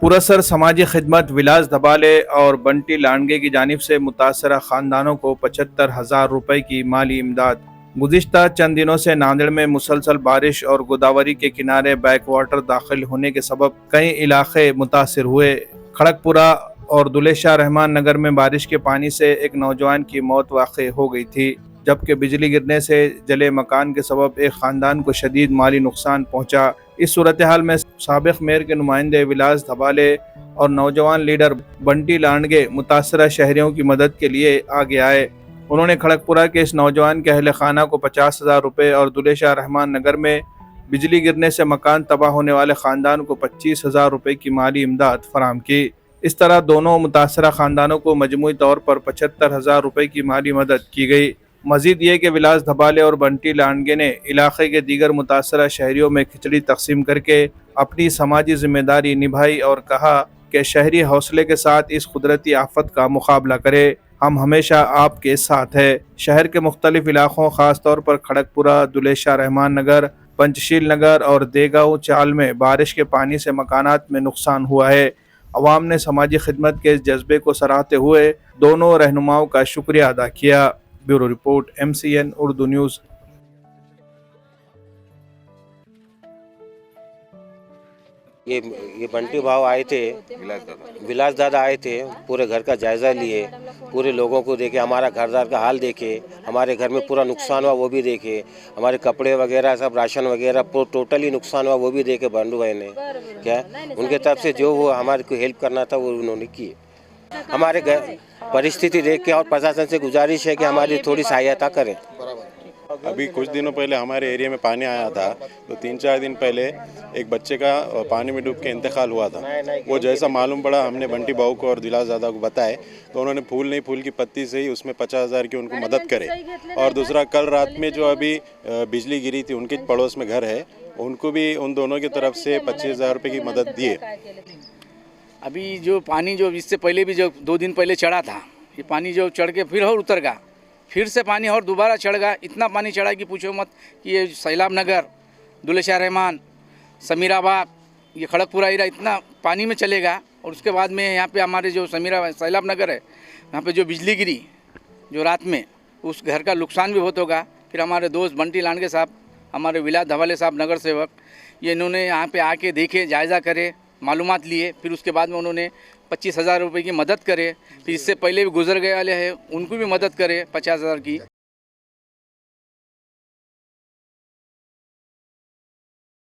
पुरस्सर समाजी खिदमत विलास धबाले और बंटी लांडगे की जानिब से मुतासरा खानदानों को 75,000 रुपए की माली इमदाद। गुज़िश्ता चंद दिनों से नांदेड़ में मुसलसल बारिश और गोदावरी के किनारे बैक वाटर दाखिल होने के सबब कई इलाके मुतासर हुए। खड़गपुरा और दुलेशाह रहमान नगर में बारिश के पानी से एक नौजवान की मौत वाक़ई हो गई थी, जबकि बिजली गिरने से जले मकान के सबब एक ख़ानदान को शदीद माली नुकसान पहुंचा। इस सूरत हाल में साबिक़ मेयर के नुमाइंदे विलास धबाले और नौजवान लीडर बंटी लांडगे मुतासरा शहरियों की मदद के लिए आगे आए। उन्होंने खड़गपुरा के इस नौजवान के अहल खाना को 50,000 रुपये और दुलेशाह रहमान नगर में बिजली गिरने से मकान तबाह होने वाले ख़ानदान को 25,000 रुपये की माली इमदाद फराम की। इस तरह दोनों मुतासरा ख़ानदानों को मजमूई तौर पर 75,000 रुपये की माली मदद की गई। मजीद ये कि विलास धबाले और बंटी लांडगे ने इलाके के दीगर मुतासरा शहरियों में खिचड़ी तकसीम करके अपनी समाजी जिम्मेदारी निभाई और कहा कि शहरी हौसले के साथ इस कुदरती आफत का मुकाबला करे। हम हमेशा आपके साथ है। शहर के मुख्तलिफ इलाकों ख़ास तौर पर खड़गपुरा, दुलेशाह रहमान नगर, पंचशील नगर और देगांव चाल में बारिश के पानी से मकानात में नुकसान हुआ है। अवाम ने समाजी खिदमत के इस जज्बे को सराहते हुए दोनों रहनुमाओं का शुक्रिया अदा किया। Bureau report, MCN Urdu news. ये बंटी भाव आए थे, विलास दादा आए थे, पूरे घर का जायज़ा लिए, पूरे लोगों को देखे, हमारा घरदार का हाल देखे, हमारे घर में पूरा नुकसान हुआ वो भी देखे, हमारे कपड़े वगैरह सब राशन वगैरह टोटली नुकसान हुआ वो भी देखे। बंडू भाई ने क्या उनके तरफ से जो वो हमारे को हेल्प करना था वो उन्होंने की। हमारे घर परिस्थिति देख के और प्रशासन से गुजारिश है कि हमारी थोड़ी सहायता करें। अभी कुछ दिनों पहले हमारे एरिया में पानी आया था, तो 3-4 दिन पहले एक बच्चे का पानी में डूब के इंतकाल हुआ था। वो जैसा मालूम पड़ा हमने बंटी भाऊ को और दिलास दादा को बताए, तो उन्होंने फूल की पत्ती से ही उसमें 50,000 की उनको मदद करे। और दूसरा, कल रात में जो अभी बिजली गिरी थी उनके पड़ोस में घर है, उनको भी उन दोनों की तरफ से 25,000 रुपये की मदद दिए। अभी जो पानी जो इससे पहले भी जो 2 दिन पहले चढ़ा था, ये पानी जो चढ़ के फिर और उतर गया, फिर से पानी और दोबारा चढ़ गया। इतना पानी चढ़ा कि पूछो मत कि ये सैलाब नगर, दुलेशाह रहमान, समीराबाद, ये खड़गपुरा एरिया इतना पानी में चलेगा। और उसके बाद में यहाँ पे हमारे जो सैलाब नगर है, यहाँ पे जो बिजली गिरी जो रात में, उस घर का नुकसान भी बहुत होगा। फिर हमारे दोस्त बंटी लांडगे साहब, हमारे विलास धबाले साहब नगर सेवक, ये इन्होंने यहाँ पे आके देखे, जायज़ा करे, मालूमात लिए, फिर उसके बाद में उन्होंने 25,000 रुपये की मदद करे। फिर इससे पहले भी गुजर गए वाले हैं उनको भी मदद करे 50,000 की।